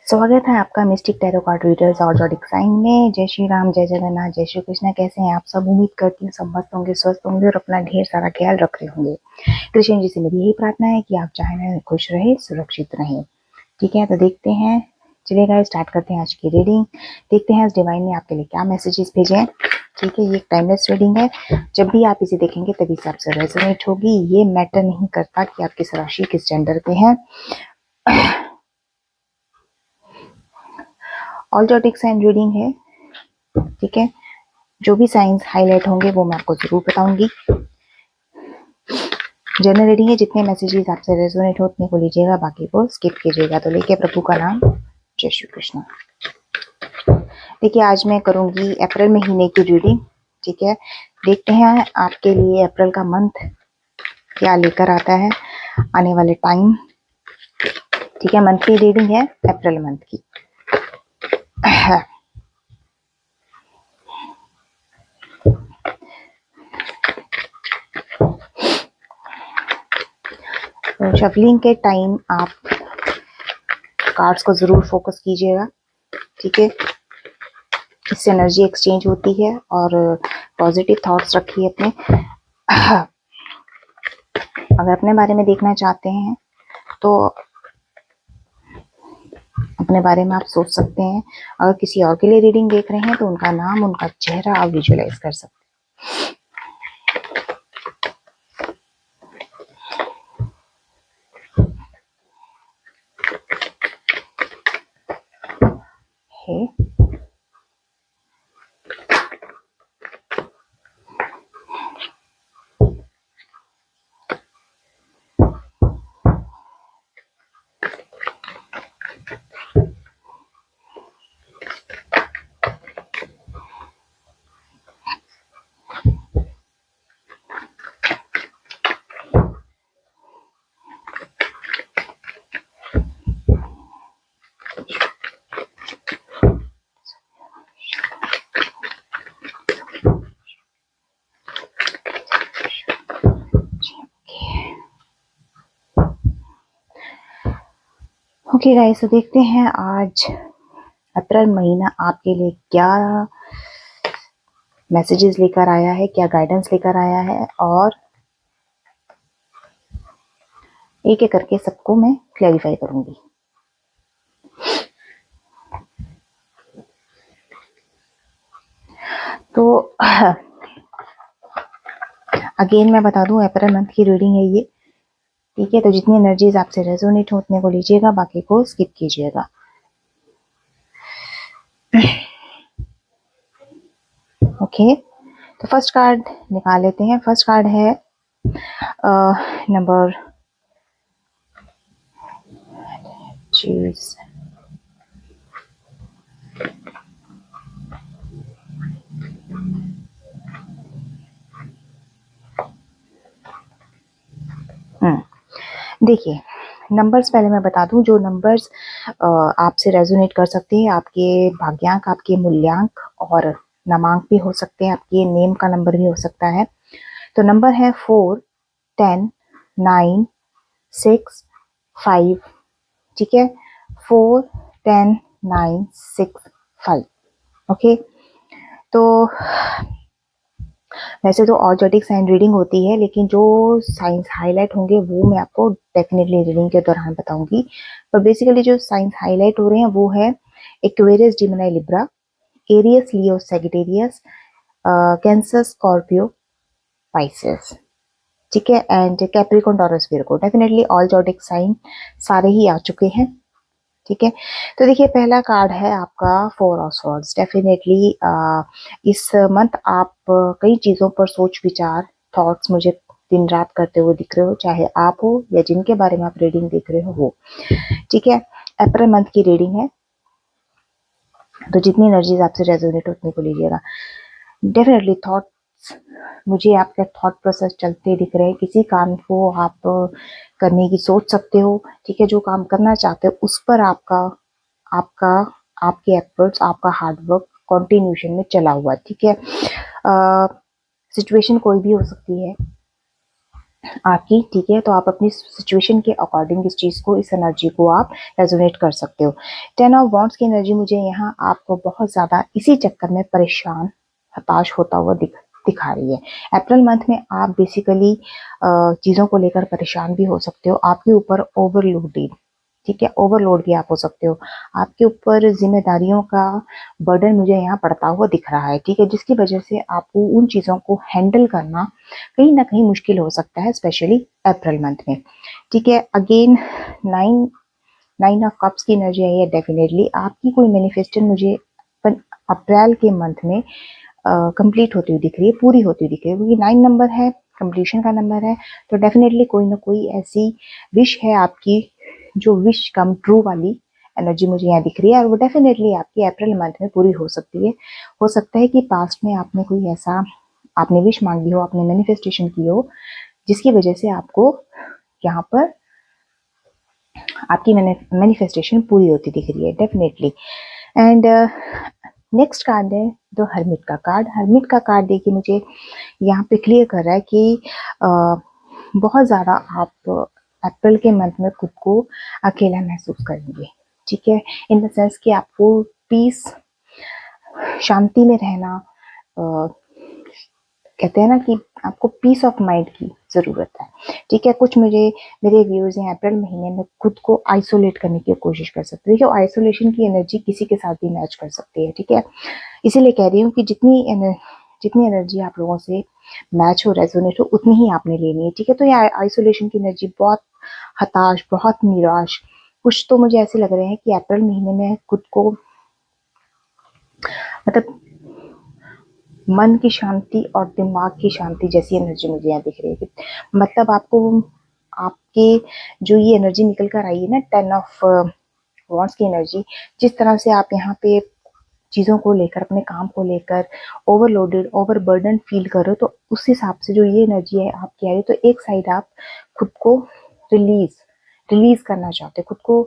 स्वागत है आपका मिस्टिक टैरो कार्ड रीडर्स और जॉडिक साइन में। जय श्री राम, जय जगन्नाथ, जय श्री कृष्ण। कैसे हैं आप सब? उम्मीद करती हूँ सब मस्त होंगे, स्वस्थ होंगे और अपना ढेर सारा ख्याल रख रहे होंगे। कृष्ण जी से मेरी यही प्रार्थना है कि आप चाहे खुश रहे, सुरक्षित रहें। ठीक है, तो देखते हैं, चलिए गाइस स्टार्ट करते हैं आज की रीडिंग। देखते हैं आज डिवाइन ने आपके लिए क्या मैसेजेस भेजे हैं। ठीक है, ये एक टाइमलेस रीडिंग है। जब भी आप इसे देखेंगे तभी से आपसे रेजोनेट होगी। ये मैटर नहीं करता कि आप किस राशि, किस जेंडर के हैं। ऑल जॉडिक साइन रीडिंग है। ठीक है, जो भी साइंस हाईलाइट होंगे वो मैं आपको जरूर बताऊंगी। जनरल रीडिंग है, जितने मैसेजेस आपसे रेजोनेट हो उतने को लीजिएगा, बाकी को स्किप कीजिएगा। तो लेके प्रभु का नाम, जय श्री कृष्ण। देखिए, आज मैं करूंगी अप्रैल महीने की रीडिंग। ठीक है, देखते हैं आपके लिए अप्रैल का मंथ क्या लेकर आता है, आने वाले टाइम। ठीक है, मंथली रीडिंग है अप्रैल मंथ की। तो शफलिंग के टाइम आप कार्ड्स को जरूर फोकस कीजिएगा। ठीक है, इससे एनर्जी एक्सचेंज होती है और पॉजिटिव थॉट्स रखिए अपने। अगर अपने बारे में देखना चाहते हैं तो अपने बारे में आप सोच सकते हैं। अगर किसी और के लिए रीडिंग देख रहे हैं तो उनका नाम, उनका चेहरा आप विजुअलाइज कर सकते हैं। ओके गाइस, तो देखते हैं आज अप्रैल महीना आपके लिए क्या मैसेजेस लेकर आया है, क्या गाइडेंस लेकर आया है, और एक एक करके सबको मैं क्लैरिफाई करूंगी। तो अगेन मैं बता दूं, अप्रैल मंथ की रीडिंग है ये। ठीक है, तो जितनी एनर्जीज आपसे रेजोनेट हो उतने को लीजिएगा, बाकी को स्किप कीजिएगा। ओके, तो फर्स्ट कार्ड निकाल लेते हैं। फर्स्ट कार्ड है नंबर चूज। देखिए, नंबर्स पहले मैं बता दूं, जो नंबर्स आपसे रेजोनेट कर सकते हैं, आपके भाग्यांक, आपके मूल्यांक और नामांक भी हो सकते हैं, आपके नेम का नंबर भी हो सकता है। तो नंबर है 4, 10, 9, 6, 5। ठीक है, 4, 10, 9, 6, 5। ओके, तो वैसे तो ऑल जॉडिक साइन रीडिंग होती है, लेकिन जो साइंस हाईलाइट होंगे वो मैं आपको डेफिनेटली रीडिंग के दौरान बताऊंगी। पर बेसिकली जो साइंस हाईलाइट हो रहे हैं वो है Aquarius, Gemini, Libra, Aries, Leo, Sagittarius, Cancer, Scorpio, Pisces. ठीक है, and Capricorn, Taurus, Virgo. Definitely all zodiac sign सारे ही आ चुके हैं। ठीक है, तो देखिए, पहला कार्ड है आपका 4 ऑफ स्वॉर्ड्स। डेफिनेटली इस मंथ आप कई चीज़ों पर सोच विचार, थॉट्स मुझे दिन रात करते हुए दिख रहे हो, चाहे आप हो या जिनके बारे में आप रीडिंग देख रहे हो वो। ठीक है, अप्रैल मंथ की रीडिंग है, तो जितनी एनर्जीज आपसे रेजोनेट उतनी को लीजिएगा। डेफिनेटली थॉट्स, मुझे आपके थॉट प्रोसेस चलते दिख रहे हैं। किसी काम को आप करने की सोच सकते हो। ठीक है, जो काम करना चाहते हो उस पर आपका आपका आपके एफर्ट्स, आपका हार्डवर्क कंटिन्यूशन में चला हुआ। ठीक है, सिचुएशन कोई भी हो सकती है, आपकी, ठीक है। तो आप अपनी सिचुएशन के अकॉर्डिंग इस चीज़ को, इस एनर्जी को आप रेजोनेट कर सकते हो। 10 ऑफ वॉन्ड्स की एनर्जी मुझे यहाँ आपको बहुत ज़्यादा इसी चक्कर में परेशान, हताश होता हुआ दिखा रही है। अप्रैल मंथ में आप बेसिकली चीज़ों को लेकर परेशान भी हो सकते हो। आपके ऊपर ओवरलोडेड, ठीक है, ओवरलोड भी आप हो सकते हो। आपके ऊपर जिम्मेदारियों का बर्डन मुझे यहाँ पड़ता हुआ दिख रहा है, ठीक है, जिसकी वजह से आपको उन चीज़ों को हैंडल करना कहीं ना कहीं मुश्किल हो सकता है, स्पेशली अप्रैल मंथ में, ठीक है। Again nine nine of cups की एनर्जी आई है। डेफिनेटली आपकी कोई मैनिफेस्टेशन मुझे अप्रैल के मंथ में कंप्लीट होती हुई दिख रही है, पूरी होती हुई दिख रही है, क्योंकि 9 नंबर है, कंप्लीशन का नंबर है। तो डेफिनेटली कोई ना कोई ऐसी विश है आपकी, जो विश कम ट्रू वाली एनर्जी मुझे यहाँ दिख रही है, और वो डेफिनेटली आपकी अप्रैल मंथ में पूरी हो सकती है। हो सकता है कि पास्ट में आपने कोई ऐसा, आपने विश मांगी हो, आपने मैनिफेस्टेशन की हो, जिसकी वजह से आपको यहाँ पर आपकी मैनिफेस्टेशन पूरी होती दिख रही है, डेफिनेटली। एंड नेक्स्ट कार्ड है द हर्मिट का कार्ड। हर्मिट का कार्ड देखिए मुझे यहाँ पे क्लियर कर रहा है कि बहुत ज़्यादा आप अप्रैल के मंथ में खुद को अकेला महसूस करेंगे, ठीक है, इन द सेंस कि आपको पीस, शांति में रहना, कहते हैं ना कि आपको पीस ऑफ माइंड की ज़रूरत है, ठीक है। कुछ मुझे मेरे व्यूअर्स हैं अप्रैल महीने में खुद को आइसोलेट करने की कोशिश कर सकते हैं। देखिए आइसोलेशन की एनर्जी किसी के साथ भी मैच कर सकती है, ठीक है। इसीलिए कह रही हूँ कि जितनी एनर्जी आप लोगों से मैच हो, रेजोनेट हो, उतनी ही आपने लेनी है, ठीक है। तो ये आइसोलेशन की एनर्जी बहुत हताश, बहुत निराश, कुछ तो मुझे ऐसे लग रहे हैं कि अप्रैल महीने में खुद को, मतलब मन की शांति और दिमाग की शांति जैसी एनर्जी मुझे यहाँ दिख रही है। मतलब आपको, आपके जो ये एनर्जी निकल कर आई है ना, 10 ऑफ वॉन्ड्स की एनर्जी, जिस तरह से आप यहाँ पे चीज़ों को लेकर, अपने काम को लेकर ओवरलोडेड, ओवरबर्डन फील कर रहे हो, तो उस हिसाब से जो ये एनर्जी है आपकी आ रही है, तो एक साइड आप खुद को रिलीज रिलीज करना चाहते हो, खुद को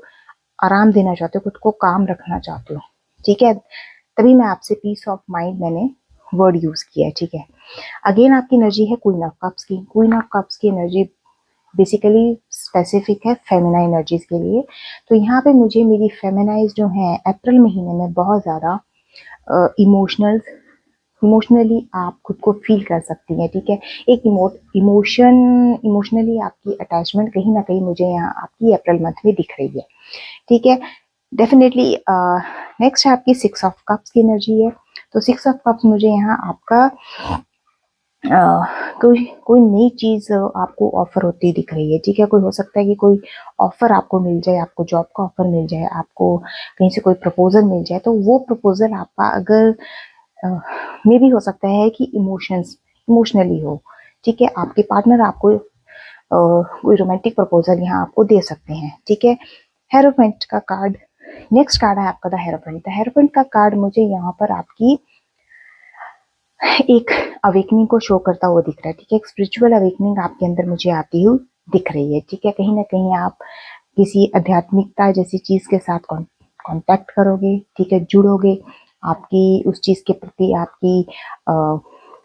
आराम देना चाहते हो, खुद को काम रखना चाहते हो, ठीक है। तभी मैं आपसे पीस ऑफ माइंड, मैंने वर्ड यूज किया है, ठीक है। अगेन आपकी एनर्जी है क्वीन ऑफ कप्स की। क्वीन ऑफ कप्स की एनर्जी बेसिकली स्पेसिफिक है फेमिनाइन एनर्जीज के लिए। तो यहाँ पे मुझे मेरी फेमिनाइज जो है अप्रैल महीने में बहुत ज़्यादा इमोशनली आप खुद को फील कर सकती हैं, ठीक है। एक इमोशनली आपकी अटैचमेंट कहीं ना कहीं मुझे यहाँ आपकी अप्रैल मंथ में दिख रही है, ठीक है। डेफिनेटली नेक्स्ट है आपकी 6 ऑफ कप्स की एनर्जी है। तो 6 ऑफ कप्स मुझे यहाँ आपका कोई नई चीज़ आपको ऑफर होती दिख रही है, ठीक है। कोई हो सकता है कि कोई ऑफर आपको मिल जाए, आपको जॉब का ऑफर मिल जाए, आपको कहीं से कोई प्रपोजल मिल जाए। तो वो प्रपोजल आपका अगर मे भी हो सकता है कि इमोशनली हो, ठीक है। आपके पार्टनर आपको कोई रोमांटिक प्रपोजल यहाँ आपको दे सकते हैं, ठीक है। हेरोफेंट का कार्ड, नेक्स्ट कार्ड है आपका द हेरोफेंट। द हेरोफेंट का कार्ड मुझे यहाँ पर आपकी एक अवेकनिंग को शो करता हुआ दिख रहा है, ठीक है। एक स्पिरिचुअल अवेकनिंग आपके अंदर मुझे आती हुई दिख रही है, ठीक है। कहीं ना कहीं आप किसी आध्यात्मिकता जैसी चीज के साथ कांटेक्ट करोगे, ठीक है, जुड़ोगे। आपकी उस चीज के प्रति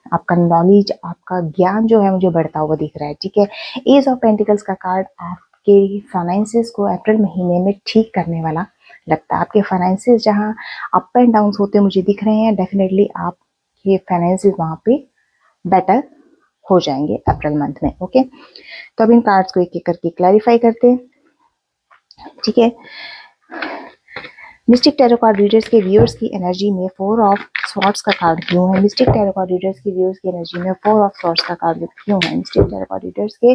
आपका नॉलेज, आपका ज्ञान जो है मुझे बढ़ता हुआ दिख रहा है, ठीक है। एज ऑफ पेंटिकल्स का कार्ड आपके फाइनेंसेस को अप्रैल महीने में ठीक करने वाला लगता है। आपके फाइनेंसेस जहाँ अप एंड डाउन होते मुझे दिख रहे हैं, डेफिनेटली आप ये फाइनेंसेस वहाँ पे बेटर हो जाएंगे अप्रैल मंथ में, ओके। तो अब इन कार्ड्स को एक एक करके क्लैरिफाई करते हैं, ठीक है। मिस्टिक टैरो कार्ड रीडर्स के व्यूअर्स की एनर्जी में 4 ऑफ स्वॉर्ड्स का कार्ड क्यों है? मिस्टिक टैरो कार्ड रीडर्स के व्यूअर्स की एनर्जी में 4 ऑफ स्वॉर्ड्स का कार्ड क्यों है? मिस्टिक टैरो कार्ड रीडर्स के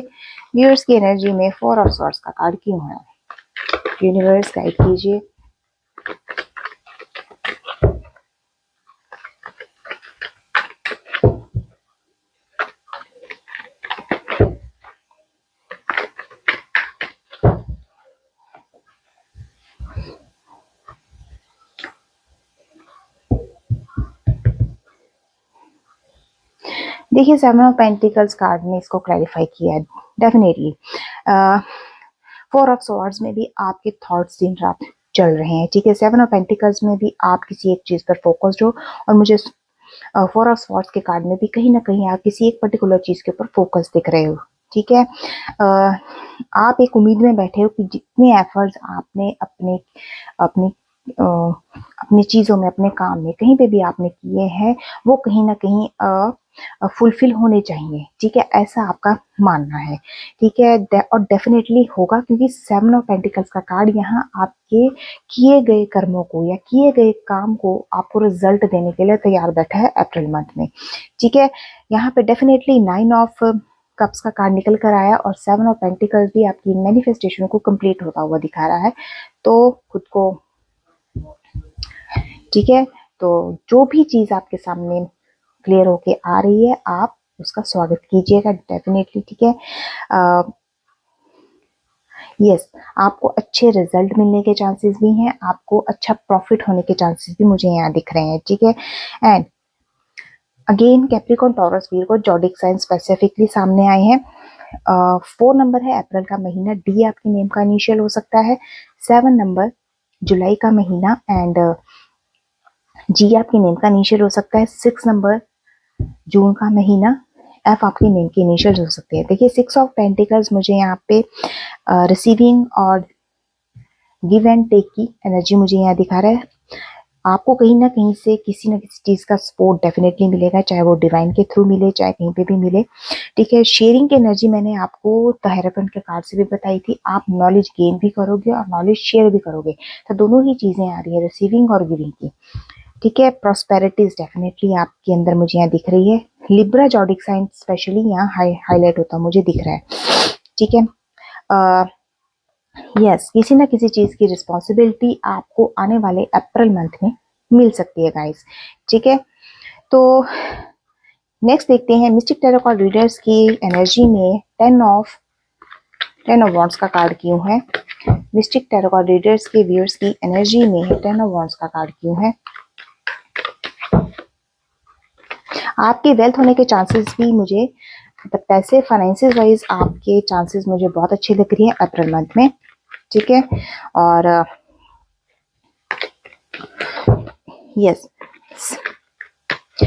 व्यूअर्स की एनर्जी में 4 ऑफ स्वॉर्ड्स का कार्ड क्यों है? यूनिवर्स गाइड कीजिए। देखिए 7 ऑफ पेंटिकल्स कार्ड ने इसको क्लैरिफाई किया है, डेफिनेटली 4 ऑफ स्वॉर्ड्स में भी आपके थॉट्स दिन रात चल रहे हैं, ठीक है। 7 ऑफ पेंटिकल्स में भी आप किसी एक चीज पर फोकस्ड हो, और मुझे 4 ऑफ स्वॉर्ड्स के कार्ड में भी कहीं ना कहीं आप किसी एक पर्टिकुलर चीज के ऊपर फोकस दिख रहे हो, ठीक है। आप एक उम्मीद में बैठे हो कि जितने एफर्ट्स आपने अपने अपने अपनी चीज़ों में, अपने काम में, कहीं पे भी आपने किए हैं, वो कहीं ना कहीं फुलफिल होने चाहिए। ठीक है, ऐसा आपका मानना है। ठीक है, और डेफिनेटली होगा, क्योंकि 7 ऑफ पेंटिकल्स का कार्ड यहाँ आपके किए गए कर्मों को या किए गए काम को आपको रिजल्ट देने के लिए तैयार बैठा है अप्रैल मंथ में। ठीक है, यहाँ पे डेफिनेटली 9 ऑफ कप्स का कार्ड निकल कर आया और 7 ऑफ पेंटिकल्स भी आपकी मैनिफेस्टेशन को कंप्लीट होता हुआ दिखा रहा है। तो खुद को, ठीक है, तो जो भी चीज आपके सामने क्लियर होके आ रही है, आप उसका स्वागत कीजिएगा डेफिनेटली। ठीक है, यस, आपको अच्छे रिजल्ट मिलने के चांसेस भी हैं, आपको अच्छा प्रॉफिट होने के चांसेस भी मुझे यहाँ दिख रहे हैं। ठीक है, and again Capricorn, Taurus, Virgo, zodiac sign specifically सामने आए हैं। 4 नंबर है अप्रैल का महीना, डी आपके नेम का इनिशियल हो सकता है। 7 नंबर जुलाई का महीना एंड जी आपके नेम का इनिशियल हो सकता है। 6 नंबर जून का महीना, एफ आपके नेम के इनिशियल हो सकते हैं। देखिए 6 ऑफ पेंटिकल्स मुझे यहाँ पे रिसीविंग और गिव एंड टेक की एनर्जी मुझे यहाँ दिखा रहा है। आपको कहीं ना कहीं से किसी न किसी चीज का सपोर्ट डेफिनेटली मिलेगा, चाहे वो डिवाइन के थ्रू मिले, चाहे कहीं पे भी मिले। ठीक है, शेयरिंग की एनर्जी मैंने आपको द हेरोफेंट के कार्ड से भी बताई थी। आप नॉलेज गेन भी करोगे और नॉलेज शेयर भी करोगे, तो दोनों ही चीजें आ रही है, रिसीविंग और गिविंग की। ठीक है, प्रॉस्पेरिटीज डेफिनेटली आपके अंदर मुझे यहाँ दिख रही है। लिब्रा जॉडिक साइन स्पेशली यहाँ हाईलाइट होता मुझे दिख रहा है। ठीक है, यस, किसी ना किसी चीज की रिस्पॉन्सिबिलिटी आपको आने वाले अप्रैल मंथ में मिल सकती है गाइस। ठीक है, तो नेक्स्ट देखते हैं मिस्टिक टैरो कार्ड रीडर्स की एनर्जी में 10 ऑफ वॉन्ड्स का कार्ड क्यों है। मिस्टिक टैरो कार्ड रीडर्स के व्यूअर्स की एनर्जी में 10 ऑफ वॉन्ड्स का कार्ड क्यों है। आपके वेल्थ होने के चांसेस भी मुझे, मतलब पैसे फाइनेंसिस वाइज आपके चांसेस मुझे बहुत अच्छे दिख रही है अप्रैल मंथ में। ठीक है, और यस,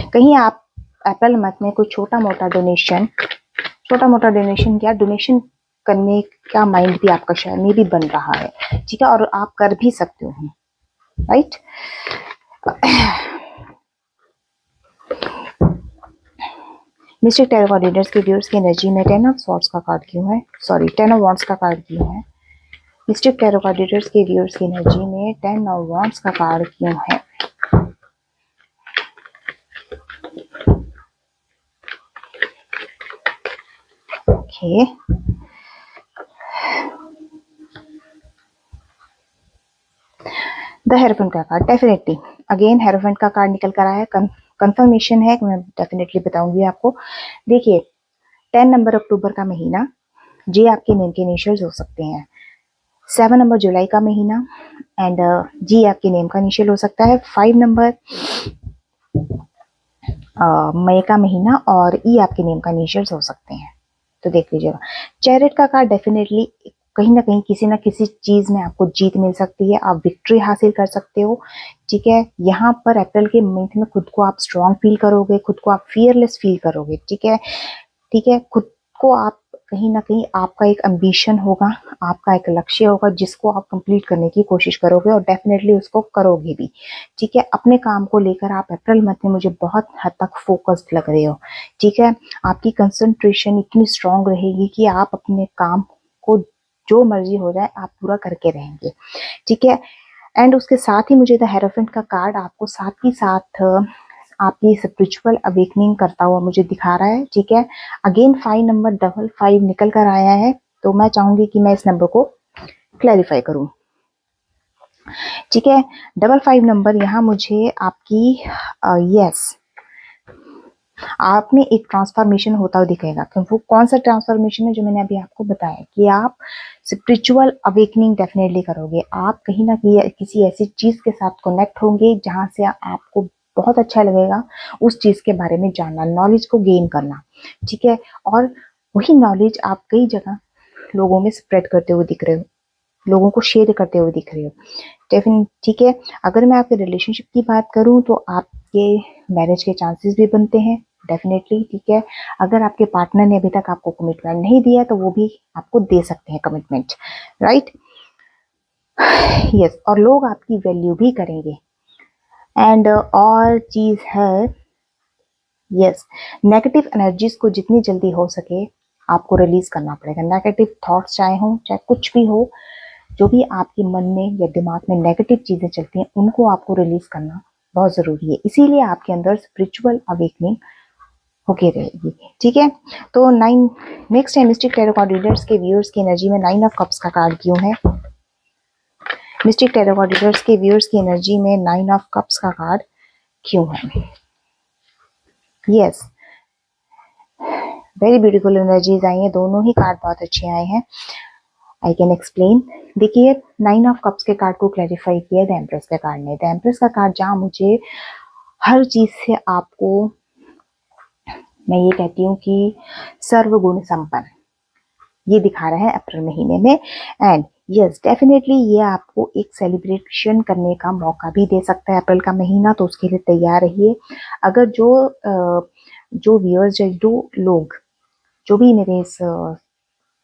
कहीं आप अप्रैल मंथ में कोई छोटा मोटा डोनेशन क्या डोनेशन करने का माइंड भी आपका शायद में भी बन रहा है। ठीक है, और आप कर भी सकते हो, right. Mistake tarot card readers के व्यूअर्स की एनर्जी में 10 ऑफ स्वॉर्ड्स का कार्ड क्यों है, सॉरी 10 ऑफ वॉन्ड्स का कार्ड क्यों है। मिस्टिक टैरो कार्ड रीडर्स के व्यूअर्स की एनर्जी में 10 ऑफ वॉन्ड्स का कार्ड क्यों है। ओके, द हेरोफेंट का कार्ड, डेफिनेटली अगेन हेरोफेंट का कार्ड निकल कर आया है, कंफर्मेशन है, मैं डेफिनेटली बताऊंगी आपको। देखिए 10 नंबर अक्टूबर का महीना, जे आपके नेम के इनिशियल्स हो सकते हैं। 7 नंबर जुलाई का महीना एंड जी आपके नेम का इनिशियल हो सकता है। 5 नंबर मई का महीना और ई आपके नेम का इनिशियल्स हो सकते हैं। तो देख लीजिएगा, चैरिट का कार्ड डेफिनेटली कहीं ना कहीं किसी ना किसी चीज में आपको जीत मिल सकती है, आप विक्ट्री हासिल कर सकते हो। ठीक है, यहाँ पर अप्रैल के मंथ में खुद को आप स्ट्रांग फील करोगे, खुद को आप फियरलेस फील करोगे। ठीक है, ठीक है, खुद को आप कहीं ना कहीं आपका एक एम्बिशन होगा, आपका एक लक्ष्य होगा जिसको आप कंप्लीट करने की कोशिश करोगे और डेफिनेटली उसको करोगे भी। ठीक है, अपने काम को लेकर आप अप्रैल मंथ में मुझे बहुत हद तक फोकस्ड लग रहे हो। ठीक है, आपकी कंसंट्रेशन इतनी स्ट्रांग रहेगी कि आप अपने काम को जो मर्जी हो जाए आप पूरा करके रहेंगे। ठीक है, एंड उसके साथ ही मुझे द हेरोफेंट का कार्ड आपको साथ ही साथ आपकी स्पिरिचुअल अवेकनिंग करता हुआ मुझे दिखा रहा है। ठीक है, अगेन 5 नंबर 555 निकल कर आया है, तो मैं चाहूंगी कि मैं इस नंबर को क्लैरिफाई करूं। ठीक है, 55 नंबर यहाँ मुझे आपकी यस आप में एक ट्रांसफॉर्मेशन होता हुआ दिखेगा। क्योंकि वो कौन सा ट्रांसफॉर्मेशन है जो मैंने अभी आपको बताया कि आप स्पिरिचुअल अवेकनिंग डेफिनेटली करोगे। आप कहीं ना कहीं किसी ऐसी चीज के साथ कनेक्ट होंगे जहां से आपको बहुत अच्छा लगेगा उस चीज के बारे में जानना, नॉलेज को गेन करना। ठीक है, और वही नॉलेज आप कई जगह लोगों में स्प्रेड करते हुए दिख रहे हो, लोगों को शेयर करते हुए दिख रहे हो डेफिनेट। ठीक है, अगर मैं आपके रिलेशनशिप की बात करूं तो आपके मैरिज के चांसेस भी बनते हैं, डेफिनेटली, ठीक है। अगर आपके पार्टनर ने अभी तक आपको कमिटमेंट नहीं दिया तो वो भी आपको दे सकते हैं कमिटमेंट, राइट। यस, और लोग आपकी वैल्यू भी करेंगे। एंड और चीज है, यस, नेगेटिव एनर्जीज को जितनी जल्दी हो सके आपको रिलीज करना पड़ेगा। नेगेटिव थॉट्स चाहे हो, चाहे कुछ भी हो, जो भी आपके मन में या दिमाग में नेगेटिव चीजें चलती हैं उनको आपको रिलीज करना बहुत जरूरी है। इसीलिए आपके अंदर स्पिरिचुअल अवेकनिंग होके रहेगी, ठीक है। तो नेक्स्ट है मिस्टिक टैरो कार्ड रीडर्स के व्यूअर्स की एनर्जी में 9 ऑफ कप्स का कार्ड क्यों है? मिस्टिक टैरो कार्ड रीडर्स के व्यूअर्स की एनर्जी में 9 ऑफ कप्स का कार्ड क्यों है? यस, वेरी ब्यूटीफुल एनर्जीज आई हैं, दोनों ही कार्ड बहुत अच्छे आए हैं। I can explain. देखिए, 9 ऑफ कप्स के कार्ड को क्लैरिफाई किया द एम्प्रेस के कार्ड ने। द एम्प्रेस का कार्ड जहां मुझे हर चीज से आपको, मैं ये कहती हूँ कि सर्वगुण संपन्न ये दिखा रहा है अप्रैल महीने में। एंड यस, डेफिनेटली ये आपको एक सेलिब्रेशन करने का मौका भी दे सकता है अप्रैल का महीना, तो उसके लिए तैयार रहिए। अगर जो व्यूअर्स, जो लोग जो भी मेरे इस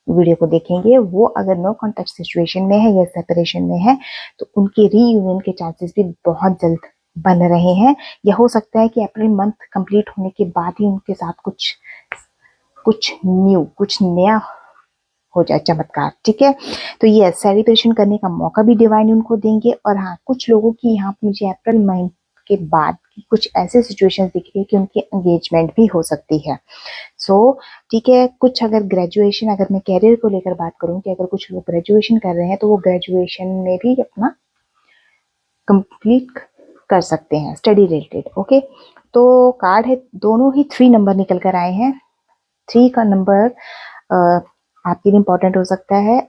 वीडियो को देखेंगे वो अगर नो कॉन्टेक्ट सिचुएशन में है या सेपरेशन में है तो उनके रीयूनियन के चांसेस भी बहुत जल्द बन रहे हैं। या हो सकता है कि अप्रैल मंथ कंप्लीट होने के बाद ही उनके साथ कुछ नया हो जाए, चमत्कार, ठीक है। तो ये सेलिब्रेशन करने का मौका भी डिवाइन उनको देंगे। और हाँ, कुछ लोगों की यहाँ पर मुझे अप्रैल मंथ के बाद कुछ ऐसे सिचुएशंस दिख रही है कि उनकी एंगेजमेंट भी हो सकती है। सो ठीक है, कुछ अगर ग्रेजुएशन, अगर मैं कैरियर को लेकर बात करूं कि अगर कुछ लोग ग्रेजुएशन कर रहे हैं तो वो ग्रेजुएशन में भी अपना कंप्लीट कर सकते हैं, स्टडी रिलेटेड, ओके। तो कार्ड है, दोनों ही 3 नंबर निकल कर आए हैं। 3 का नंबर आपके लिए इंपॉर्टेंट हो सकता है।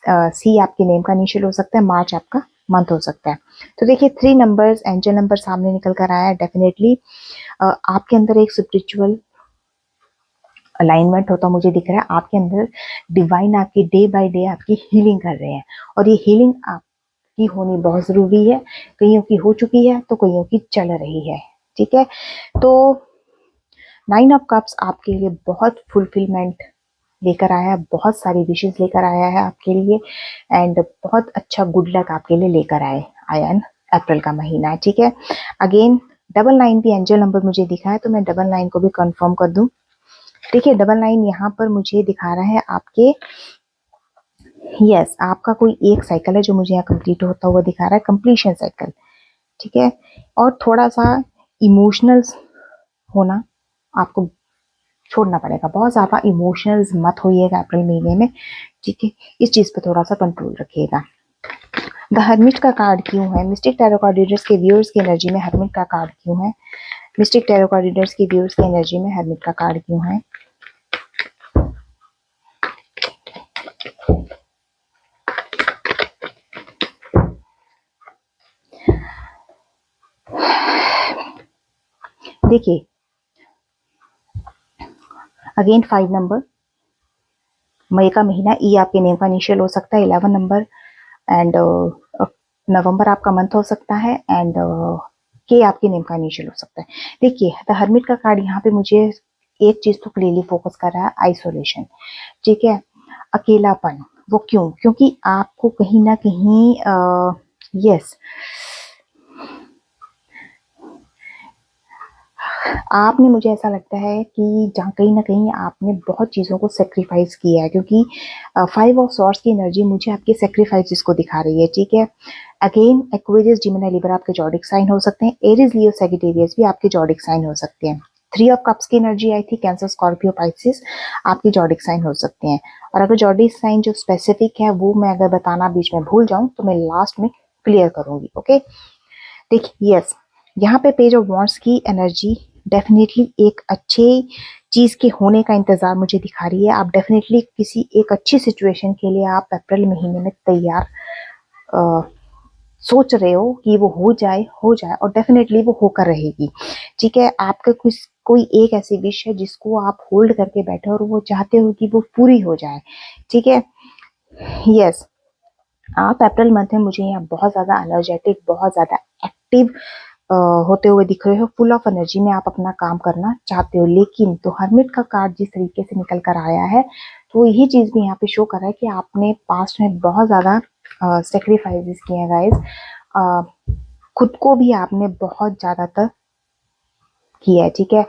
सी आपके नेम का इनिशियल हो सकता है, मार्च आपका मंथ हो सकता है। तो देखिए, 3 नंबर्स, एंजल नंबर सामने निकल कर आया है। डेफिनेटली आपके अंदर एक स्पिरिचुअल अलाइनमेंट होता मुझे दिख रहा है। आपके अंदर डिवाइन आपकी डे बाय डे आपकी हीलिंग कर रहे हैं, और ये हीलिंग आपकी होनी बहुत जरूरी है। कईयों की हो चुकी है तो कईयों की चल रही है, ठीक है। तो 9 ऑफ कप्स आपके लिए बहुत फुलफिलमेंट लेकर आया है, बहुत सारी विशेष लेकर आया है आपके लिए। एंड बहुत अच्छा गुड लक आपके लिए लेकर आया अप्रैल का महीना, ठीक है। अगेन 999 भी एंजल नंबर मुझे दिखा है, तो मैं 999 को भी कंफर्म कर दूं। देखिए, 999 यहाँ पर मुझे दिखा रहा है आपके, यस, आपका कोई एक साइकिल है जो मुझे यहाँ कंप्लीट होता हुआ दिखा रहा है, कंप्लीशन साइकिल, ठीक है। और थोड़ा सा इमोशनल होना आपको छोड़ना पड़ेगा, बहुत ज्यादा इमोशनल मत होइएगा अप्रैल महीने में, ठीक है। इस चीज पे थोड़ा सा कंट्रोल रखिएगा। द हर्मिट का कार्ड क्यों है? मिस्टिक टैरो कार्ड रीडर्स के व्यूअर्स की एनर्जी में हर्मिट का कार्ड क्यों है? मिस्टिक टैरो कार्ड रीडर्स के व्यूअर्स की एनर्जी में हर्मिट का कार्ड क्यों है? देखिए, अगेन 5 नंबर, मई का महीना, ई आपके नेम का इनिशियल हो सकता है, 11 नंबर, एंड नवंबर आपका मंथ हो सकता है, एंड के आपके नेम का इनिशियल हो सकता है। देखिए, द हर्मिट का कार्ड यहाँ पे मुझे एक चीज तो क्लियरली फोकस कर रहा है, आइसोलेशन, ठीक है, अकेलापन। वो क्यों? क्योंकि आपको कहीं ना कहीं यस, आपने, मुझे ऐसा लगता है कि जहाँ कहीं ना कहीं आपने बहुत चीज़ों को सेक्रीफाइस किया है, क्योंकि 5 ऑफ सॉर्ड्स की एनर्जी मुझे आपके सेक्रीफाइसेस को दिखा रही है, ठीक है। अगेन एक्वेरियस, जेमिनी, लिब्रा आपके जॉडिक साइन हो सकते हैं, एरीज, लियो, सैजिटेरियस भी आपके जॉडिक साइन हो सकते हैं। 3 ऑफ कप्स की एनर्जी आई थी, कैंसर, स्कॉर्पियो, पाइसिस आपके जॉडिक साइन हो सकते हैं। और अगर जॉडिक साइन जो स्पेसिफिक है वो मैं अगर बताना बीच में भूल जाऊं तो मैं लास्ट में क्लियर करूंगी, ओके। देखिए, यस, यहाँ पे पेज ऑफ वॉन्ड्स की एनर्जी डेफिनेटली एक अच्छे चीज के होने का इंतजार मुझे दिखा रही है। आप डेफिनेटली किसी एक अच्छी सिचुएशन के लिए आप अप्रैल महीने में तैयार सोच रहे हो कि वो हो जाए, और डेफिनेटली वो होकर रहेगी, ठीक है। आपका कोई एक ऐसी विश है जिसको आप होल्ड करके बैठे और वो चाहते हो कि वो पूरी हो जाए, ठीक है। यस, आप अप्रैल मंथ में मुझे यहाँ बहुत ज्यादा एनर्जेटिक, बहुत ज्यादा एक्टिव होते हुए दिख रहे हो, फुल ऑफ एनर्जी में आप अपना काम करना चाहते हो। लेकिन तो हर्मिट का कार्ड जिस तरीके से निकल कर आया है, तो यही चीज भी यहाँ पे शो कर रहा है कि आपने पास्ट में बहुत ज्यादा सेक्रीफाइसेस किए हैं गाइस। खुद को भी आपने बहुत ज्यादातर किया है, ठीक है।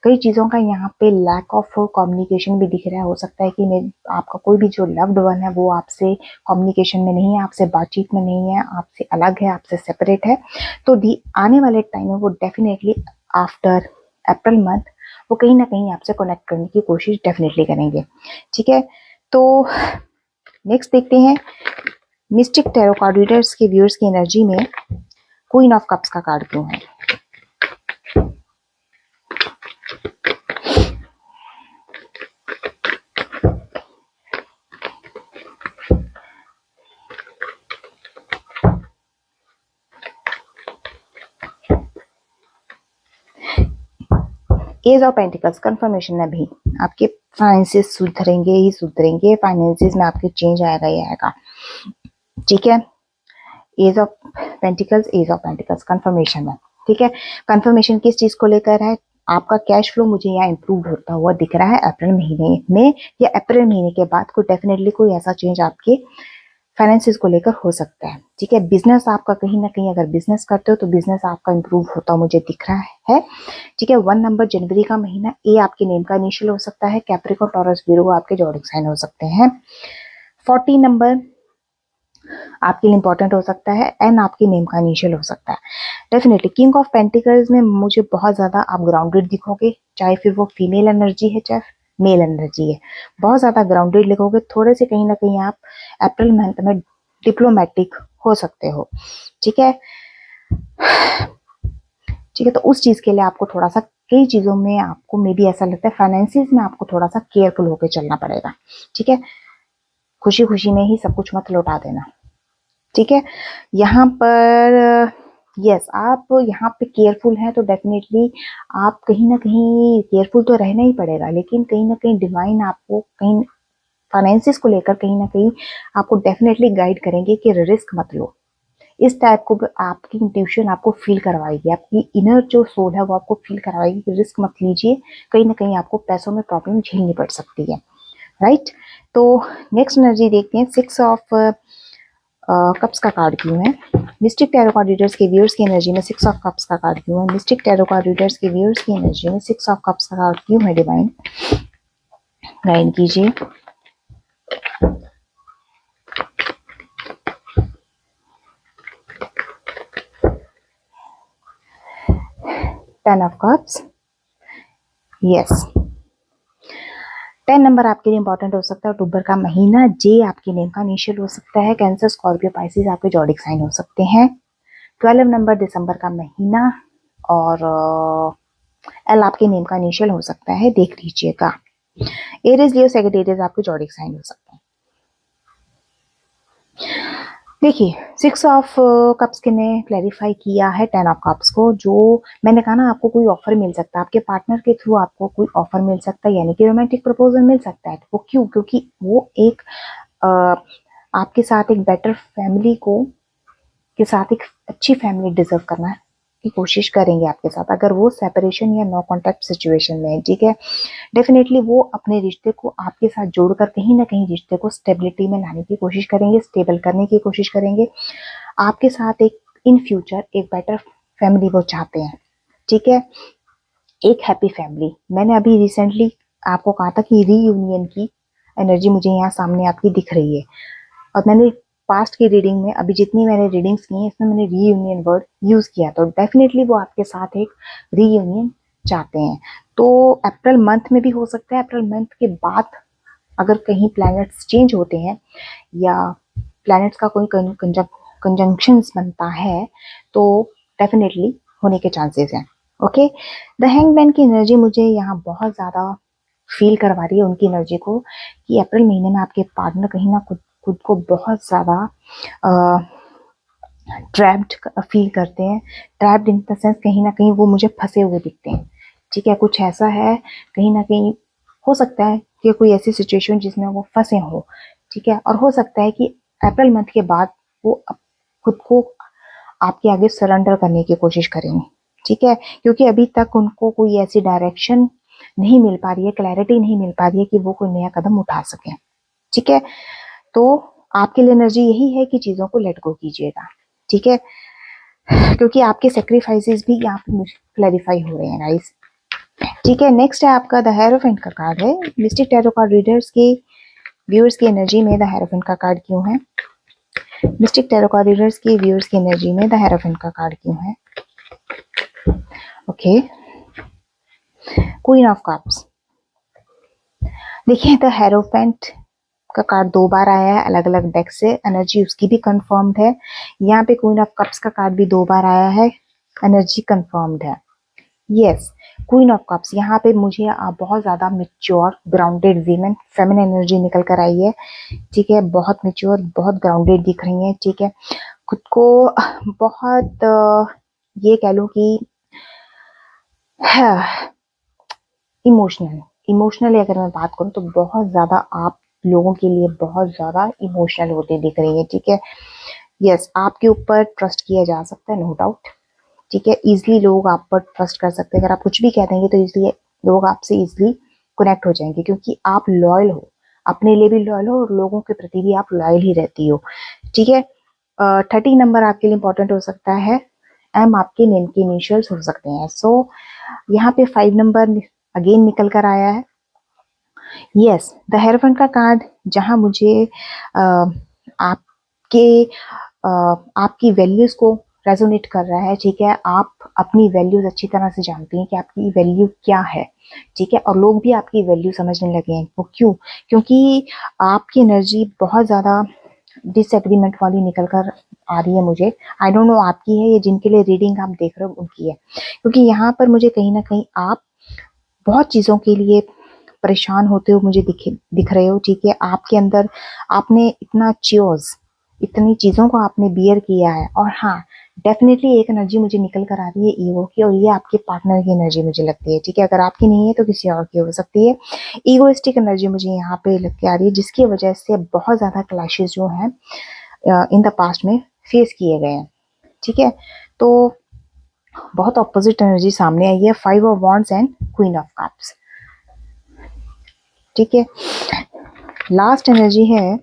कई चीजों का यहाँ पे लैक ऑफ कम्युनिकेशन भी दिख रहा है। हो सकता है कि आपका कोई भी जो लव्ड वन है वो आपसे कम्युनिकेशन में नहीं है, आपसे बातचीत में नहीं है, आपसे अलग है, आपसे सेपरेट है। तो आने वाले टाइम में वो डेफिनेटली आफ्टर अप्रैल मंथ वो कहीं ना कहीं आपसे कनेक्ट करने की कोशिश डेफिनेटली करेंगे, ठीक है। तो नेक्स्ट देखते हैं मिस्टिक टैरो कार्ड रीडर्स के व्यूअर्स की एनर्जी में क्वीन ऑफ कप्स का कार्ड क्यों है। एज ऑफ पेंटिकल्स कंफर्मेशन में भी आपके फाइनेंसेस सुधरेंगे ही सुधरेंगे, फाइनेंसेस में आपके चेंज आएगा ही आएगा, ठीक है। एज ऑफ पेंटिकल्स कंफर्मेशन में, ठीक है। कंफर्मेशन किस चीज को लेकर है, आपका कैश फ्लो मुझे यहाँ इंप्रूव होता हुआ दिख रहा है अप्रैल महीने में, या अप्रैल महीने के बाद कोई डेफिनेटली कोई ऐसा चेंज आपके फाइनेंसिस को लेकर हो सकता है, ठीक है। बिजनेस आपका कहीं ना कहीं अगर बिजनेस करते हो तो बिजनेस आपका इंप्रूव होता मुझे दिख रहा है, ठीक है। 1 नंबर जनवरी का महीना, ए आपके नेम का इनिशियल हो सकता है, कैप्रिकॉर्न टॉरस वीरो आपके जोडिक साइन हो सकते हैं। 40 नंबर आपके लिए इंपॉर्टेंट हो सकता है, एन आपके नेम का इनिशियल हो सकता है। डेफिनेटली किंग ऑफ पेंटिकल्स में मुझे बहुत ज्यादा आप ग्राउंडेड दिखोगे, चाहे फिर वो फीमेल एनर्जी है चाहे मेल एनर्जी है, बहुत ज्यादा ग्राउंडेड लिखोगे। थोड़े से कहीं ना कहीं आप अप्रैल मंथ में डिप्लोमेटिक हो सकते हो, ठीक है, ठीक है। तो उस चीज के लिए आपको थोड़ा सा कई चीजों में आपको मे बी ऐसा लगता है फाइनेंसिस में आपको थोड़ा सा केयरफुल होकर चलना पड़ेगा, ठीक है। खुशी खुशी में ही सब कुछ मत लौटा देना, ठीक है। यहाँ पर यस आप यहाँ पे केयरफुल हैं तो डेफिनेटली आप कहीं ना कहीं केयरफुल तो रहना ही पड़ेगा, लेकिन कहीं ना कहीं डिवाइन आपको कहीं फाइनेंसिस को लेकर कहीं ना कहीं आपको डेफिनेटली गाइड करेंगे कि रिस्क मत लो। इस टाइप को आपकी इंट्यूशन आपको फील करवाएगी, आपकी इनर जो सोल है वो आपको फील करवाएगी कि रिस्क मत लीजिए, कहीं ना कहीं आपको पैसों में प्रॉब्लम झेलनी पड़ सकती है, राइट। तो नेक्स्ट एनर्जी देखते हैं 6 ऑफ कप्स का कार्ड क्यों है। मिस्टिक टैरो कार्ड रीडर्स के व्यूअर्स की एनर्जी में 6 ऑफ कप्स का कार्ड क्यों है। मिस्टिक टैरो कार्ड रीडर्स के व्यूअर्स की एनर्जी में 6 ऑफ कप्स का कार्ड क्यों है, डिवाइन गाइड कीजिए। Ten of cups, yes 10 number आपके लिए इंपॉर्टेंट हो सकता है। अक्टूबर का महीना, जे आपके नेम का इनिशियल हो सकता है, कैंसर स्कॉर्पियो पाइसिस आपके जोडिक साइन हो सकते हैं। 12 नंबर दिसंबर का महीना, और एल आपके नेम का इनिशियल हो सकता है, देख लीजिएगा। एरिस लियो सेजिटेरियस आपके जोडिक साइन हो सकते हैं। देखिए 6 ऑफ कप्स के ने क्लैरिफाई किया है 10 ऑफ कप्स को, जो मैंने कहा ना आपको कोई ऑफर मिल सकता है, आपके पार्टनर के थ्रू आपको कोई ऑफर मिल सकता है, यानी कि रोमांटिक प्रपोजल मिल सकता है। वो क्यों, क्योंकि वो एक आपके साथ एक बेटर फैमिली को के साथ एक अच्छी फैमिली डिजर्व करना की कोशिश करेंगे आपके साथ, अगर वो सेपरेशन या नो कॉन्टैक्ट सिचुएशन में है, ठीक है। डेफिनेटली वो अपने रिश्ते को आपके साथ जोड़कर कहीं ना कहीं रिश्ते को स्टेबिलिटी में लाने की कोशिश करेंगे, स्टेबल करने की कोशिश करेंगे आपके साथ। एक इन फ्यूचर एक बेटर फैमिली वो चाहते हैं, ठीक है, एक हैप्पी फैमिली। मैंने अभी रिसेंटली आपको कहा था कि रीयूनियन की एनर्जी मुझे यहाँ सामने आपकी दिख रही है, और मैंने पास्ट की रीडिंग में अभी जितनी मैंने रीडिंग्स की हैं इसमें मैंने रीयूनियन वर्ड यूज किया, तो डेफिनेटली वो आपके साथ एक रीयूनियन चाहते हैं। तो अप्रैल मंथ में भी हो सकता है, अप्रैल मंथ के बाद अगर कहीं प्लैनेट्स चेंज होते हैं या प्लैनेट्स का कोई कंजंक्शंस बनता है तो डेफिनेटली होने के चांसेस हैं, ओके। द हैंगमैन की एनर्जी मुझे यहाँ बहुत ज़्यादा फील करवा रही है, उनकी एनर्जी को, कि अप्रैल महीने में आपके पार्टनर कहीं ना खुद को बहुत ज़्यादा ट्रैप्ड फील करते हैं। ट्रैप्ड इन द सेंस कहीं ना कहीं वो मुझे फंसे हुए दिखते हैं, ठीक है। कुछ ऐसा है, कहीं ना कहीं हो सकता है कि कोई ऐसी सिचुएशन जिसमें वो फंसे हो, ठीक है। और हो सकता है कि अप्रैल मंथ के बाद वो खुद को आपके आगे सरेंडर करने की कोशिश करेंगे, ठीक है, क्योंकि अभी तक उनको कोई ऐसी डायरेक्शन नहीं मिल पा रही है, क्लैरिटी नहीं मिल पा रही है कि वो कोई नया कदम उठा सके, ठीक है। तो आपके लिए एनर्जी यही है कि चीजों को लेट गो कीजिएगा, ठीक है, क्योंकि आपके सेक्रीफाइसेस भी यहाँ पे क्लैरिफाई हो रहे हैं गाइस, ठीक है। नेक्स्ट है आपका द हेरोफेंट का कार्ड है। मिस्टिक टैरो कार्ड रीडर्स के व्यूअर्स की एनर्जी में द हेरोफेंट का कार्ड क्यों है? मिस्टिक टैरो कार्ड रीडर्स के व्यूअर्स की एनर्जी में द हेरोफेंट का कार्ड क्यों है? Okay, queen of cups. देखिए द हेरोफेंट का कार्ड 2 बार आया है अलग अलग डेक से, एनर्जी उसकी भी कंफर्म्ड है। यहाँ पे क्वीन ऑफ कप्स का कार्ड भी 2 बार आया है, एनर्जी कंफर्म्ड है। यस, क्वीन ऑफ कप्स यहाँ पे मुझे बहुत ज्यादा mature grounded women feminine energy निकल कर आई है, ठीक है, बहुत मेच्योर बहुत ग्राउंडेड दिख रही है, ठीक है, खुद को बहुत ये कह लो कि इमोशनली अगर मैं बात करूँ तो बहुत ज्यादा आप लोगों के लिए बहुत ज्यादा इमोशनल होते दिख रही है, ठीक है। यस, आपके ऊपर ट्रस्ट किया जा सकता है, नो डाउट, ठीक है, इजिली लोग आप पर ट्रस्ट कर सकते हैं। अगर आप कुछ भी कह देंगे तो इजिली लोग आपसे इजिली कनेक्ट हो जाएंगे, क्योंकि आप लॉयल हो, अपने लिए भी लॉयल हो और लोगों के प्रति भी आप लॉयल ही रहती हो, ठीक है। 30 नंबर आपके लिए इंपॉर्टेंट हो सकता है, एम आपके नेम के इनिशियल्स हो सकते हैं। सो यहाँ पे 5 नंबर अगेन निकल कर आया है। यस, द हेरोफेंट का कार्ड जहां मुझे आपके आपकी वैल्यूज को रेजोनेट कर रहा है, ठीक है, आप अपनी वैल्यूज अच्छी तरह से जानती हैं कि आपकी वैल्यू क्या है, ठीक है, और लोग भी आपकी वैल्यू समझने लगे हैं। वो क्यों? क्योंकि आपकी एनर्जी बहुत ज्यादा डिसएग्रीमेंट वाली निकल कर आ रही है मुझे। आई डोंट नो आपकी है या जिनके लिए रीडिंग आप देख रहे हो उनकी है, क्योंकि यहाँ पर मुझे कहीं ना कहीं आप बहुत चीजों के लिए परेशान होते हो मुझे दिख रहे हो, ठीक है, आपके अंदर आपने इतना च्योर्स इतनी चीजों को आपने बियर किया है। और हाँ, डेफिनेटली एक एनर्जी मुझे निकल कर आ रही है ईगो की, और ये आपके पार्टनर की एनर्जी मुझे लगती है, ठीक है, अगर आपकी नहीं है तो किसी और की हो सकती है। ईगोइस्टिक एनर्जी मुझे यहाँ पे लग के आ रही है, जिसकी वजह से बहुत ज्यादा क्लैशेस जो हैं इन द पास्ट में फेस किए गए हैं, ठीक है। तो बहुत ऑपोजिट एनर्जी सामने आई है, 5 of wands and queen of cups, ठीक है। लास्ट एनर्जी है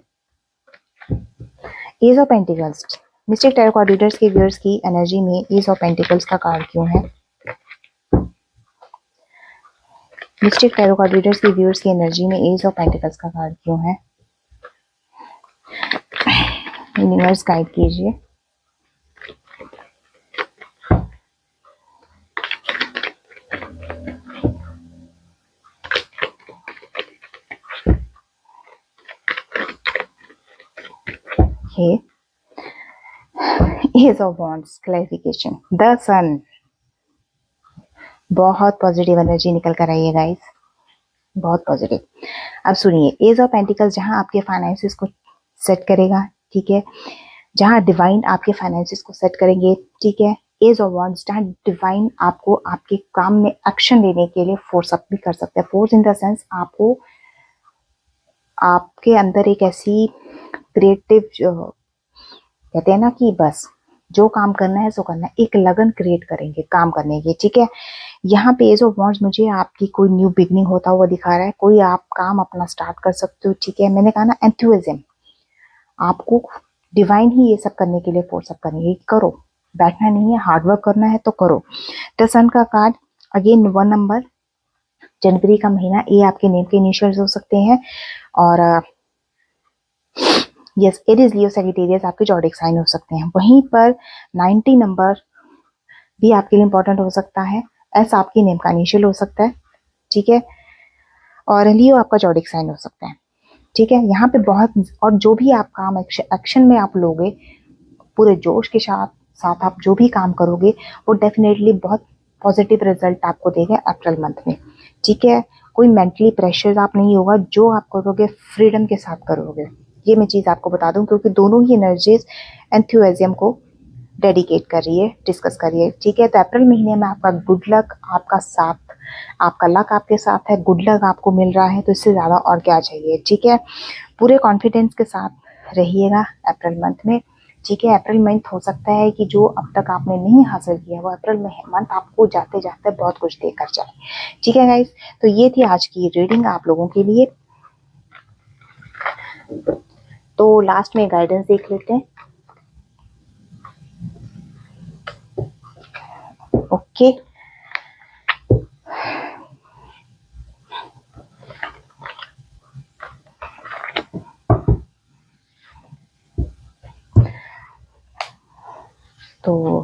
ace of pentacles. Mystic tarot card readers के व्यूअर्स की एनर्जी में एज ऑफ पेंटिकल्स का कार्ड क्यों है? मिस्टिक टैरो कार्ड रीडर्स के व्यूअर्स की एनर्जी में एज ऑफ पेंटिकल्स का कार्ड क्यों है? यूनिवर्स गाइड कीजिए। Ace of wands clarification, the sun, बहुत पॉजिटिव एनर्जी निकल कर आई है गाइस, बहुत पॉजिटिव। अब सुनिए, एज ऑफ पेंटिकल्स जहां आपके फाइनेंसेस को सेट करेगा, ठीक है, जहां डिवाइन आपके फाइनेंसेस को सेट करेंगे, ठीक है। एज ऑफ वॉन्ड्स जहां डिवाइन आपको आपके काम में एक्शन लेने के लिए फोर्स अप भी कर सकता है। फोर्स इन द सेंस आपको आपके अंदर एक ऐसी क्रिएटिव कहते हैं ना कि बस जो काम करना है सो करना है, एक लगन क्रिएट करेंगे काम करने की, ठीक है। यहाँ पे एज ऑफ वॉन्ड्स मुझे आपकी कोई न्यू बिगनिंग होता हुआ दिखा रहा है, कोई आप काम अपना स्टार्ट कर सकते हो, ठीक है। मैंने कहा ना एंथुसिज्म, आपको डिवाइन ही ये सब करने के लिए फोर्स अप करेंगे, करो, बैठना नहीं है, हार्डवर्क करना है तो करो। द सन का कार्ड अगेन 1 नंबर, जनवरी का महीना, ये आपके नेम के इनिशियल्स हो सकते हैं। और यस, एरीज लियो सैजिटेरियस आपके जॉडिक साइन हो सकते हैं। वहीं पर 90 नंबर भी आपके लिए इंपॉर्टेंट हो सकता है, एस आपकी नेम का इनिशियल हो सकता है, ठीक है, और लियो आपका जॉडिक साइन हो सकता है, ठीक है। यहाँ पे बहुत, और जो भी आप काम एक्शन में आप लोगे पूरे जोश के साथ साथ आप जो भी काम करोगे वो डेफिनेटली बहुत पॉजिटिव रिजल्ट आपको देगा अप्रैल मंथ में, ठीक है। कोई मेंटली प्रेशर आप नहीं होगा, जो आप करोगे फ्रीडम के साथ करोगे, ये मैं चीज आपको बता दूं, क्योंकि दोनों ही एनर्जीज एंथुसिज्म को डेडिकेट कर रही है, डिस्कस कर रही है, ठीक है। तो अप्रैल महीने में आपका गुड लक आपका साथ, आपका लक आपके साथ है, गुड लक आपको मिल रहा है, तो इससे ज्यादा और क्या चाहिए, ठीक है। पूरे कॉन्फिडेंस के साथ रहिएगा अप्रैल मंथ में, ठीक है। अप्रैल मंथ हो सकता है कि जो अब तक आपने नहीं हासिल किया वो अप्रैल मंथ आपको जाते जाते बहुत कुछ देकर जाए। ठीक है गाइस, तो ये थी आज की रीडिंग आप लोगों के लिए। तो लास्ट में गाइडेंस देख लेते हैं। ओके, तो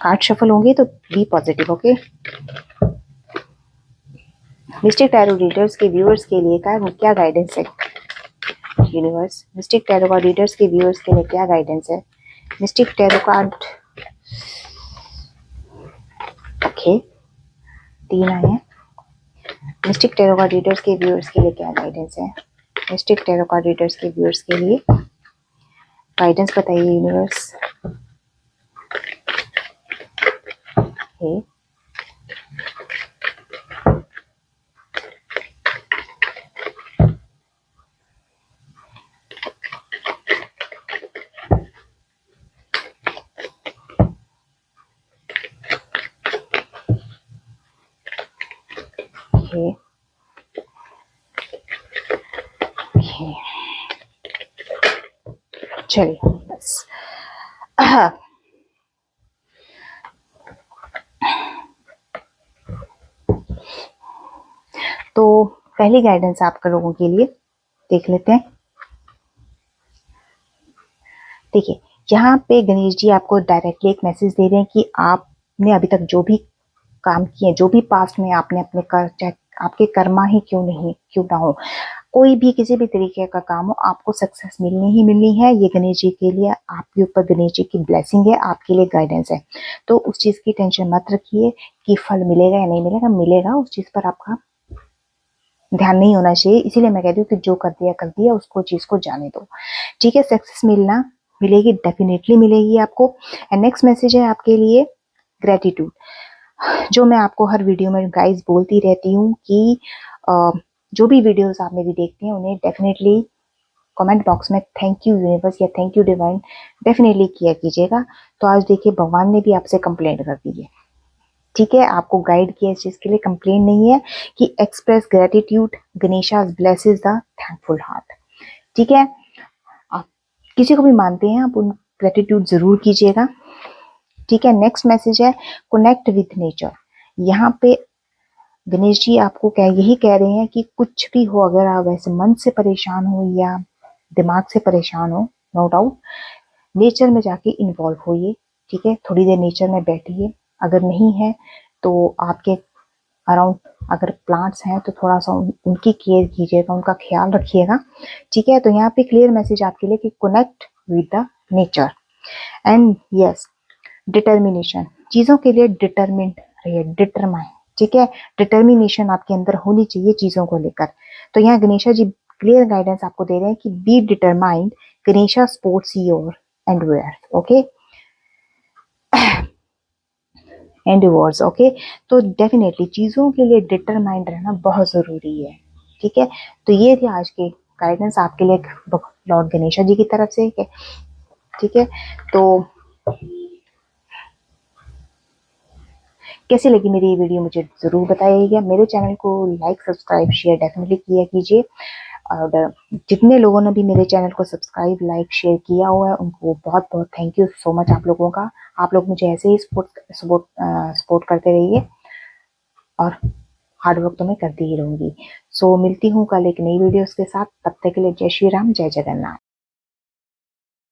कार्ड शफल होंगे तो be positive. Okay, mystic tarot readers के व्यूअर्स के लिए क्या गाइडेंस है यूनिवर्स? मिस्टिक टैरो का रीडर्स के व्यूअर्स के लिए क्या गाइडेंस है? मिस्टिक टैरो कार्ड, ओके, 3 आए हैं। मिस्टिक टैरो का रीडर्स के व्यूअर्स के लिए क्या गाइडेंस है? मिस्टिक टैरो का रीडर्स के व्यूअर्स के लिए गाइडेंस बताइए यूनिवर्स। ओके, ओके, ओके, चलिए बस। तो पहली गाइडेंस आपके लोगों के लिए देख लेते हैं। देखिए, यहाँ पे गणेश जी आपको डायरेक्टली एक मैसेज दे रहे हैं कि आपने अभी तक जो भी काम किए, जो भी पास्ट में आपने अपने कर, चाहे आपके कर्मा ही क्यों ना हो, कोई भी किसी भी तरीके का काम हो, आपको सक्सेस मिलनी ही मिलनी है। ये गणेश जी के लिए, आपके ऊपर गणेश जी की ब्लेसिंग है, आपके लिए गाइडेंस है। तो उस चीज की टेंशन मत रखिए कि फल मिलेगा या नहीं मिलेगा, मिलेगा। उस चीज पर आपका ध्यान नहीं होना चाहिए। इसीलिए मैं कहती हूँ कि जो कर दिया उसको, चीज को जाने दो। ठीक है, सक्सेस मिलेगी, डेफिनेटली मिलेगी आपको। एंड नेक्स्ट मैसेज है आपके लिए ग्रेटिट्यूड, जो मैं आपको हर वीडियो में गाइस बोलती रहती हूँ कि जो भी वीडियोस आप मेरी देखते हैं उन्हें डेफिनेटली कमेंट बॉक्स में थैंक यू यूनिवर्स या थैंक यू डिवाइन डेफिनेटली किया कीजिएगा। तो आज देखिए, भगवान ने भी आपसे कंप्लेंट कर दी है। ठीक है, आपको गाइड किया इस चीज के लिए, कंप्लेन नहीं है, कि express gratitude, Ganesha blesses the thankful heart. ठीक है, आप किसी को भी मानते हैं, आप उन ग्रेटिट्यूड जरूर कीजिएगा। ठीक है, नेक्स्ट मैसेज है कनेक्ट विथ नेचर। यहाँ पे गणेश जी आपको यही कह रहे हैं कि कुछ भी हो, अगर आप वैसे मन से परेशान हो या दिमाग से परेशान हो, नो डाउट नेचर में जाके इन्वॉल्व होइए। ठीक है, थोड़ी देर नेचर में बैठिए। अगर नहीं है तो आपके अराउंड अगर प्लांट्स हैं तो थोड़ा सा उनकी केयर कीजिएगा, उनका ख्याल रखिएगा। ठीक है, तो यहाँ पे क्लियर मैसेज आपके लिए कि connect with the nature. And yes, determination, चीजों के लिए डिटर्मिन्ड रहिए, डिटरमाइन। ठीक है, डिटर्मिनेशन आपके अंदर होनी चाहिए चीजों को लेकर। तो यहाँ गणेशा जी क्लियर गाइडेंस आपको दे रहे हैं कि be determined, Ganesha supports your endeavour. Okay, endeavours. Okay, तो डेफिनेटली चीजों के लिए डिटरमाइंड रहना बहुत जरूरी है। ठीक है, तो ये थी आज की गाइडेंस आपके लिए लॉर्ड गणेशा जी की तरफ से। ठीक है, तो कैसी लगी मेरी ये वीडियो मुझे जरूर बताइएगा। मेरे चैनल को लाइक सब्सक्राइब शेयर डेफिनेटली किया कीजिए। और जितने लोगों ने भी मेरे चैनल को सब्सक्राइब लाइक शेयर किया हुआ है उनको बहुत बहुत थैंक यू सो मच आप लोगों का। आप लोग मुझे ऐसे ही सपोर्ट करते रहिए और हार्ड वर्क तो मैं करती ही रहूंगी। सो मिलती हूँ कल एक नई वीडियोस के साथ। तब तक के लिए जय श्री राम, जय जगन्नाथ।